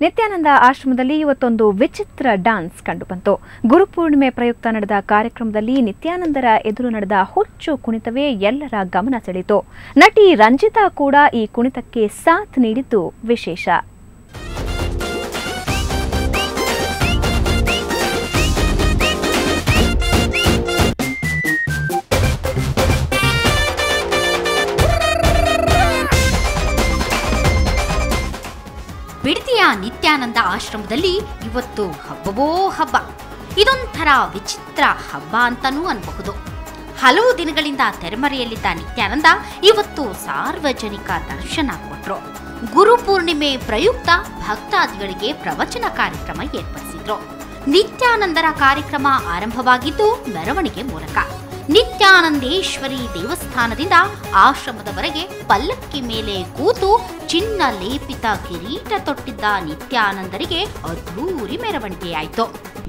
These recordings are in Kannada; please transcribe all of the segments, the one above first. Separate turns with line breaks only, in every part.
ನಿತ್ಯಾನಂದ ಆಶ್ರಮದಲ್ಲಿ ಇವತ್ತೊಂದು ವಿಚಿತ್ರ ಡ್ಯಾನ್ಸ್ ಕಂಡುಬಂತು. ಗುರುಪೂರ್ಣಿಮೆ ಪ್ರಯುಕ್ತ ನಡೆದ ಕಾರ್ಯಕ್ರಮದಲ್ಲಿ ನಿತ್ಯಾನಂದರ ಎದುರು ನಡೆದ ಹುಚ್ಚು ಕುಣಿತವೇ ಎಲ್ಲರ ಗಮನ ಸೆಳೆಯಿತು. ನಟಿ ರಂಜಿತಾ ಕೂಡ ಈ ಕುಣಿತಕ್ಕೆ ಸಾಥ್ ನೀಡಿದ್ದು ವಿಶೇಷ.
ಬಿಡದಿಯ ನಿತ್ಯಾನಂದ ಆಶ್ರಮದಲ್ಲಿ ಇವತ್ತು ಹಬ್ಬವೋ ಹಬ್ಬ. ಇದೊಂಥರ ವಿಚಿತ್ರ ಹಬ್ಬ ಅಂತಾನೂ ಅನ್ಬಹುದು. ಹಲವು ದಿನಗಳಿಂದ ತೆರೆಮರೆಯಲ್ಲಿದ್ದ ನಿತ್ಯಾನಂದ ಇವತ್ತು ಸಾರ್ವಜನಿಕ ದರ್ಶನ ಕೊಟ್ರು. ಗುರುಪೂರ್ಣಿಮೆ ಪ್ರಯುಕ್ತ ಭಕ್ತಾದಿಗಳಿಗೆ ಪ್ರವಚನ ಕಾರ್ಯಕ್ರಮ ಏರ್ಪಡಿಸಿದ್ರು. ನಿತ್ಯಾನಂದರ ಕಾರ್ಯಕ್ರಮ ಆರಂಭವಾಗಿದ್ದು ಮೆರವಣಿಗೆ ಮೂಲಕ. ನಿತ್ಯಾನಂದೇಶ್ವರಿ ದೇವಸ್ಥಾನದಿಂದ ಆಶ್ರಮದವರೆಗೆ ಪಲ್ಲಕ್ಕಿ ಮೇಲೆ ಕೂತು ಚಿನ್ನ ಲೇಪಿತ ಕಿರೀಟ ತೊಟ್ಟಿದ್ದ ನಿತ್ಯಾನಂದರಿಗೆ ಅದ್ಧೂರಿ ಮೆರವಣಿಗೆಯಾಯಿತು.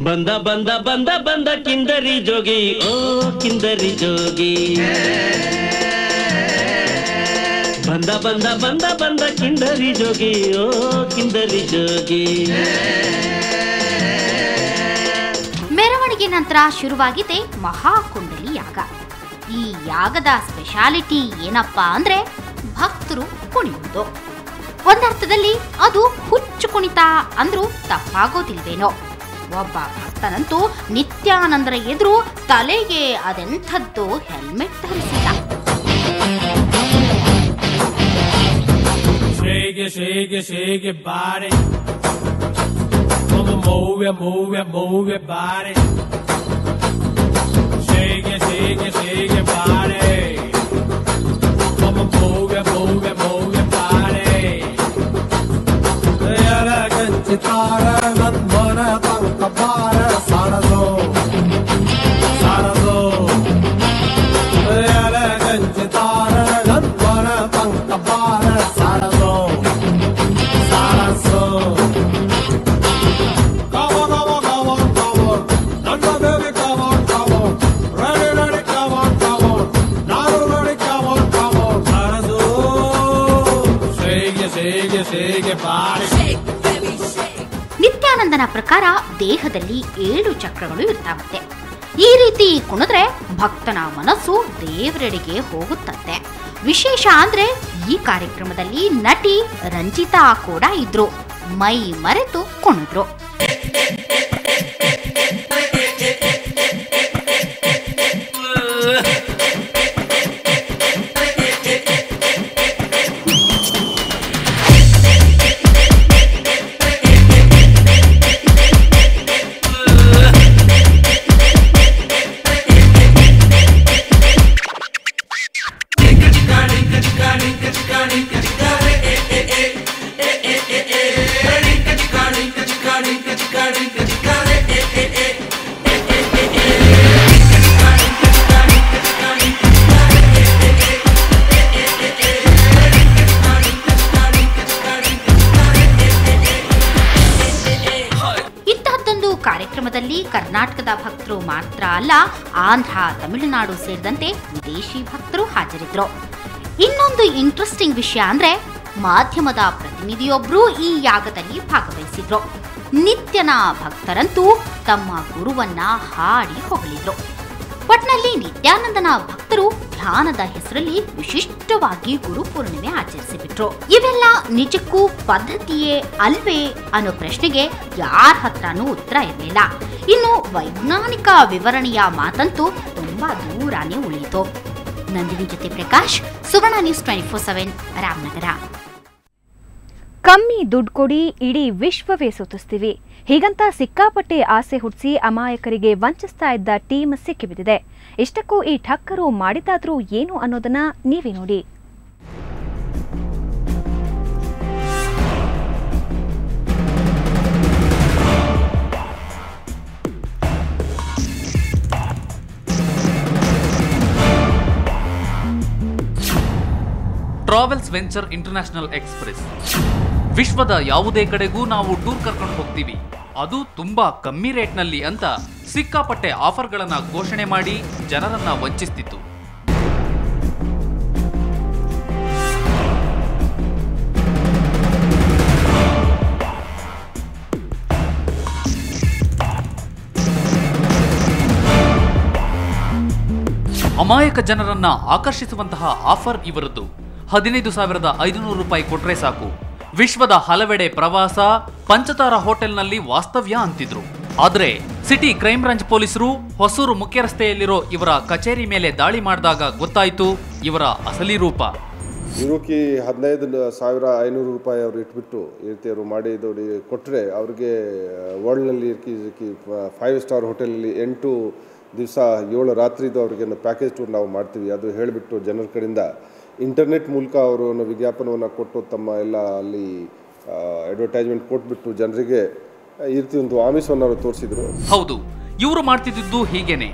ಬಂದ ಬಂದ ಬಂದ ಬಂದ ಕಿಂದರಿ ಜೋಗಿ, ಓ ಕಿಂದರಿ ಜೋಗಿ, ಬಂದ ಬಂದ ಬಂದ ಬಂದ ಕಿಂದರಿ ಜೋಗಿ, ಓ ಕಿಂದರಿ ಜೋಗಿ.
ಮೆರವಣಿಗೆ ನಂತರ ಶುರುವಾಗಿದೆ ಮಹಾಕುಂಡಲಿ ಯಾಗ. ಈ ಯಾಗದ ಸ್ಪೆಷಾಲಿಟಿ ಏನಪ್ಪಾ ಅಂದ್ರೆ ಭಕ್ತರು ಕುಣಿಯುವುದು. ಒಂದರ್ಥದಲ್ಲಿ ಅದು ಹುಚ್ಚು ಕುಣಿತ ಅಂದ್ರೂ ತಪ್ಪಾಗೋದಿಲ್ವೇನೋ. ಒಬ್ಬ ಭಕ್ತನಂತೂ ನಿತ್ಯಾನಂದರ ಎದುರು ತಲೆಗೆ ಅದೆಂಥದ್ದು helmet ಧರಿಸಿಲ್ಲ.
Move it, move it, move it, body. Shake it, shake it, shake it, body. Mama, move it, move it, move it, body. Yara ganchitara nandmana pankabara sarazo, sarazo. Yara ganchitara nandmana pankabara sarazo, sarazo.
ನಿತ್ಯಾನಂದನ ಪ್ರಕಾರ ದೇಹದಲ್ಲಿ 7 ಚಕ್ರಗಳು ಇರ್ತಾವಂತೆ. ಈ ರೀತಿ ಕುಣಿದ್ರೆ ಭಕ್ತನ ಮನಸ್ಸು ದೇವರೆಡೆಗೆ ಹೋಗುತ್ತಂತೆ. ವಿಶೇಷ ಅಂದ್ರೆ ಈ ಕಾರ್ಯಕ್ರಮದಲ್ಲಿ ನಟಿ ರಂಜಿತಾ ಕೂಡ ಇದ್ರು. ಮೈ ಮರೆತು ಕುಣಿದ್ರು. ಕಾರ್ಯಕ್ರಮದಲ್ಲಿ ಕರ್ನಾಟಕದ ಭಕ್ತರು ಮಾತ್ರ ಅಲ್ಲ, ಆಂಧ್ರ, ತಮಿಳುನಾಡು ಸೇರಿದಂತೆ ವಿದೇಶಿ ಭಕ್ತರು ಹಾಜರಿದ್ರು. ಇನ್ನೊಂದು ಇಂಟ್ರೆಸ್ಟಿಂಗ್ ವಿಷಯ ಅಂದ್ರೆ ಮಾಧ್ಯಮದ ಪ್ರತಿನಿಧಿಯೊಬ್ರು ಈ ಯಾಗದಲ್ಲಿ ಭಾಗವಹಿಸಿದ್ರು. ನಿತ್ಯನ ಭಕ್ತರಂತೂ ತಮ್ಮ ಗುರುವನ್ನ ಹಾಡಿ ಹೊಗಳಿದ್ರು. ಒಟ್ನಲ್ಲಿ ನಿತ್ಯಾನಂದನ ಭಕ್ತರು ಧ್ಯಾನದ ಹೆಸರಲ್ಲಿ ವಿಶಿಷ್ಟವಾಗಿ ಗುರುಪೂರ್ಣಿಮೆ ಆಚರಿಸಿಬಿಟ್ರು. ಇವೆಲ್ಲ ನಿಜಕ್ಕೂ ಪದ್ಧತಿಯೇ ಅಲ್ವೇ ಅನ್ನೋ ಪ್ರಶ್ನೆಗೆ ಯಾರ ಹತ್ರನೂ ಉತ್ತರ ಇರಲಿಲ್ಲ. ಇನ್ನು ವೈಜ್ಞಾನಿಕ ವಿವರಣೆಯ ಮಾತಂತೂ ತುಂಬಾ ದೂರಾನೇ ಉಳಿಯಿತು. ನಂದಿನಿ ಜೊತೆ ಪ್ರಕಾಶ್, ಸುವರ್ಣ ನ್ಯೂಸ್ 24/7 ರಾಮನಗರ.
ಕಮ್ಮಿ ದುಡ್ಡು ಕೊಡಿ, ಇಡೀ ವಿಶ್ವವೇ ಸುತ್ತಿಸ್ತೀವಿ, ಹೀಗಂತ ಸಿಕ್ಕಾಪಟ್ಟೆ ಆಸೆ ಹುಟ್ಟಿಸಿ ಅಮಾಯಕರಿಗೆ ವಂಚಿಸ್ತಾ ಇದ್ದ ಟೀಮ್ ಸಿಕ್ಕಿಬಿದ್ದಿದೆ. ಇಷ್ಟಕ್ಕೂ ಈ ಠಕ್ಕರು ಮಾಡಿದಾದ್ರೂ ಏನು ಅನ್ನೋದನ್ನ ನೀವೇ ನೋಡಿ.
Travels venture international express. ವಿಶ್ವದ ಯಾವುದೇ ಕಡೆಗೂ ನಾವು ಟೂರ್ ಕರ್ಕೊಂಡು ಹೋಗ್ತೀವಿ, ಅದು ತುಂಬಾ ಕಮ್ಮಿ ರೇಟ್ನಲ್ಲಿ ಅಂತ ಸಿಕ್ಕಾಪಟ್ಟೆ ಆಫರ್ಗಳನ್ನ ಘೋಷಣೆ ಮಾಡಿ ಜನರನ್ನ ವಂಚಿಸ್ತಿತ್ತು. ಅಮಾಯಕ ಜನರನ್ನ ಆಕರ್ಷಿಸುವಂತಹ ಆಫರ್ ಇವರದ್ದು. 15,500 ರೂಪಾಯಿ ಕೊಟ್ರೆ ಸಾಕು, ವಿಶ್ವದ ಹಲವೆಡೆ ಪ್ರವಾಸ, ಪಂಚತಾರ ಹೋಟೆಲ್ನಲ್ಲಿ ವಾಸ್ತವ್ಯ ಅಂತಿದ್ರು. ಆದ್ರೆ ಸಿಟಿ ಕ್ರೈಮ್ ಬ್ರಾಂಚ್ ಪೊಲೀಸರು ಹೊಸೂರು ಮುಖ್ಯ ರಸ್ತೆಯಲ್ಲಿರೋ ಇವರ ಕಚೇರಿ ಮೇಲೆ ದಾಳಿ ಮಾಡಿದಾಗ ಗೊತ್ತಾಯಿತು ಇವರ ಅಸಲಿ ರೂಪ.
ಇರೋಕಿ 15,500 ರೂಪಾಯಿ ಅವರು ಇಟ್ಬಿಟ್ಟು ಈ ರೀತಿ ಅವರು ಮಾಡಿ ಇದವ್ರಿಗೆ ಕೊಟ್ಟರೆ ಅವ್ರಿಗೆ ವರ್ಲ್ಡ್ನಲ್ಲಿ 5 ಸ್ಟಾರ್ ಹೋಟೆಲಲ್ಲಿ 8 ದಿವಸ 7 ರಾತ್ರಿದು ಅವ್ರಿಗೆ ಪ್ಯಾಕೇಜ್ ಟೂರ್ ನಾವು ಮಾಡ್ತೀವಿ ಅದು ಹೇಳಿಬಿಟ್ಟು ಜನರ ಕಡೆಯಿಂದ ಇಂಟರ್ನೆಟ್ ಮೂಲಕ ಅವರು ವಿಜ್ಞಾಪನವನ್ನು ಕೊಟ್ಟು ತಮ್ಮ ಎಲ್ಲ ಅಲ್ಲಿ ಅಡ್ವರ್ಟೈಸ್ಮೆಂಟ್ ಕೊಟ್ಬಿಟ್ಟು ಜನರಿಗೆ ಈ ರೀತಿ ಒಂದು ಆಮಿಷವನ್ನು ಅವರು ತೋರಿಸಿದ್ರು.
ಹೌದು, ಇವರು ಮಾಡ್ತಿದ್ದು ಹೀಗೇನೆ.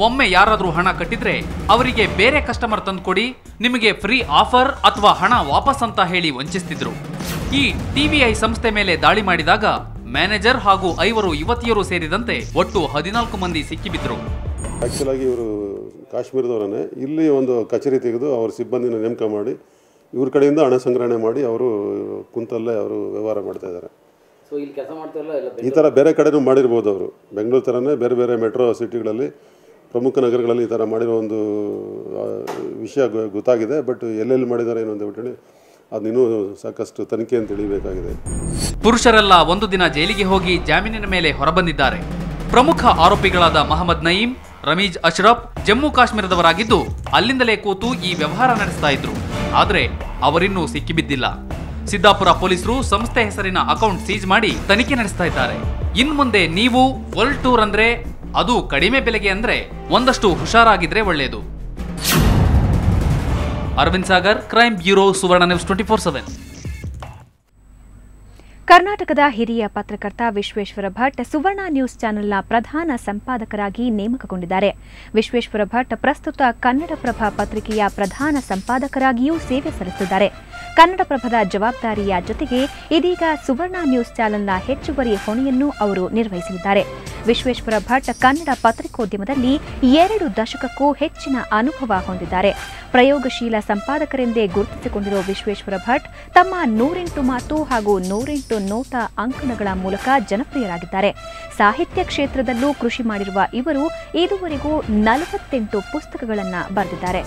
ಒಮ್ಮೆ ಯಾರಾದರೂ ಹಣ ಕಟ್ಟಿದ್ರೆ ಅವರಿಗೆ ಬೇರೆ ಕಸ್ಟಮರ್ ತಂದುಕೊಡಿ, ನಿಮಗೆ ಫ್ರೀ ಆಫರ್ ಅಥವಾ ಹಣ ವಾಪಸ್ ಅಂತ ಹೇಳಿ ವಂಚಿಸ್ತಿದ್ರು. ಈ ಟಿವಿಐ ಸಂಸ್ಥೆ ಮೇಲೆ ದಾಳಿ ಮಾಡಿದಾಗ ಮ್ಯಾನೇಜರ್ ಹಾಗೂ 5 ಯುವತಿಯರು ಸೇರಿದಂತೆ ಒಟ್ಟು 14 ಮಂದಿ ಸಿಕ್ಕಿಬಿದ್ರು.
ಆ್ಯಕ್ಚುಲಾಗಿ ಇವರು ಕಾಶ್ಮೀರದವರನ್ನೇ, ಇಲ್ಲಿ ಒಂದು ಕಚೇರಿ ತೆಗೆದು ಅವ್ರ ಸಿಬ್ಬಂದಿನ ನೇಮಕ ಮಾಡಿ ಇವ್ರ ಕಡೆಯಿಂದ ಹಣ ಸಂಗ್ರಹಣೆ ಮಾಡಿ ಅವರು ಕುಂತಲ್ಲೇ ಅವರು ವ್ಯವಹಾರ ಮಾಡ್ತಾ ಇದ್ದಾರೆ. ಈ ಥರ ಬೇರೆ ಕಡೆನೂ ಮಾಡಿರ್ಬೋದು ಅವರು, ಬೆಂಗಳೂರು ಥರನೇ ಬೇರೆ ಬೇರೆ ಮೆಟ್ರೋ ಸಿಟಿಗಳಲ್ಲಿ ಪ್ರಮುಖ ನಗರಗಳಲ್ಲಿ ಈ ಥರ ಮಾಡಿರೋ ಒಂದು ವಿಷಯ ಗೊತ್ತಾಗಿದೆ. ಬಟ್ ಎಲ್ಲೆಲ್ಲಿ ಮಾಡಿದ್ದಾರೆ ಏನೋ ಅಂತ ಹೇಳಿ ಅದಿನ್ನೂ ಸಾಕಷ್ಟು ತನಿಖೆ ಅಂತ ತಿಳಿಬೇಕಾಗಿದೆ.
ಪುರುಷರೆಲ್ಲ ಒಂದು ದಿನ ಜೈಲಿಗೆ ಹೋಗಿ ಜಾಮೀನಿನ ಮೇಲೆ ಹೊರಬಂದಿದ್ದಾರೆ. ಪ್ರಮುಖ ಆರೋಪಿಗಳಾದ ಮಹಮ್ಮದ್ ನಯೀಂ, ರಮೀಜ್ ಅಶ್ರಫ್ ಜಮ್ಮು ಕಾಶ್ಮೀರದವರಾಗಿದ್ದು ಅಲ್ಲಿಂದಲೇ ಕೂತು ಈ ವ್ಯವಹಾರ ನಡೆಸ್ತಾ ಇದ್ರು. ಆದ್ರೆ ಅವರಿನ್ನೂ ಸಿಕ್ಕಿಬಿದ್ದಿಲ್ಲ. ಸಿದ್ದಾಪುರ ಪೊಲೀಸರು ಸಂಸ್ಥೆ ಹೆಸರಿನ ಅಕೌಂಟ್ ಸೀಜ್ ಮಾಡಿ ತನಿಖೆ ನಡೆಸ್ತಾ ಇದ್ದಾರೆ. ಇನ್ ಮುಂದೆ ನೀವು ವರ್ಲ್ಡ್ ಟೂರ್ ಅಂದ್ರೆ, ಅದು ಕಡಿಮೆ ಬೆಲೆಗೆ ಅಂದ್ರೆ ಒಂದಷ್ಟು ಹುಷಾರಾಗಿದ್ರೆ ಒಳ್ಳೆಯದು. ಅರವಿಂದ್ ಸಾಗರ್, ಕ್ರೈಮ್ ಬ್ಯೂರೋ, ಸುವರ್ಣ ನ್ಯೂಸ್ 24/7.
ಕರ್ನಾಟಕದ ಹಿರಿಯ ಪತ್ರಕರ್ತ ವಿಶ್ವೇಶ್ವರ ಭಟ್ ಸುವರ್ಣ ನ್ಯೂಸ್ ಚಾನೆಲ್ನ ಪ್ರಧಾನ ಸಂಪಾದಕರಾಗಿ ನೇಮಕಗೊಂಡಿದ್ದಾರೆ. ವಿಶ್ವೇಶ್ವರ ಭಟ್ ಪ್ರಸ್ತುತ ಕನ್ನಡಪ್ರಭ ಪತ್ರಿಕೆಯ ಪ್ರಧಾನ ಸಂಪಾದಕರಾಗಿಯೂ ಸೇವೆ ಸಲ್ಲಿಸಿದ್ದಾರೆ. ಕನ್ನಡಪ್ರಭದ ಜವಾಬ್ದಾರಿಯ ಜೊತೆಗೆ ಇದೀಗ ಸುವರ್ಣ ನ್ಯೂಸ್ ಚಾನೆಲ್ನ ಹೆಚ್ಚುವರಿ ಹೊಣೆಯನ್ನು ಅವರು ನಿರ್ವಹಿಸಲಿದ್ದಾರೆ. ವಿಶ್ವೇಶ್ವರ ಭಟ್ ಕನ್ನಡ ಪತ್ರಿಕೋದ್ಯಮದಲ್ಲಿ 2 ದಶಕಕ್ಕೂ ಹೆಚ್ಚಿನ ಅನುಭವ ಹೊಂದಿದ್ದಾರೆ. ಪ್ರಯೋಗಶೀಲ ಸಂಪಾದಕರೆಂದೇ ಗುರುತಿಸಿಕೊಂಡಿರುವ ವಿಶ್ವೇಶ್ವರ ಭಟ್ ತಮ್ಮ 108 ಮಾತು ಹಾಗೂ 108 ನೋಟ ಅಂಕಣಗಳ ಮೂಲಕ ಜನಪ್ರಿಯರಾಗಿದ್ದಾರೆ. ಸಾಹಿತ್ಯ ಕ್ಷೇತ್ರದಲ್ಲೂ ಕೃಷಿ ಮಾಡಿರುವ ಇವರು ಇದುವರೆಗೂ 48 ಪುಸ್ತಕಗಳನ್ನು ಬರೆದಿದ್ದಾರೆ.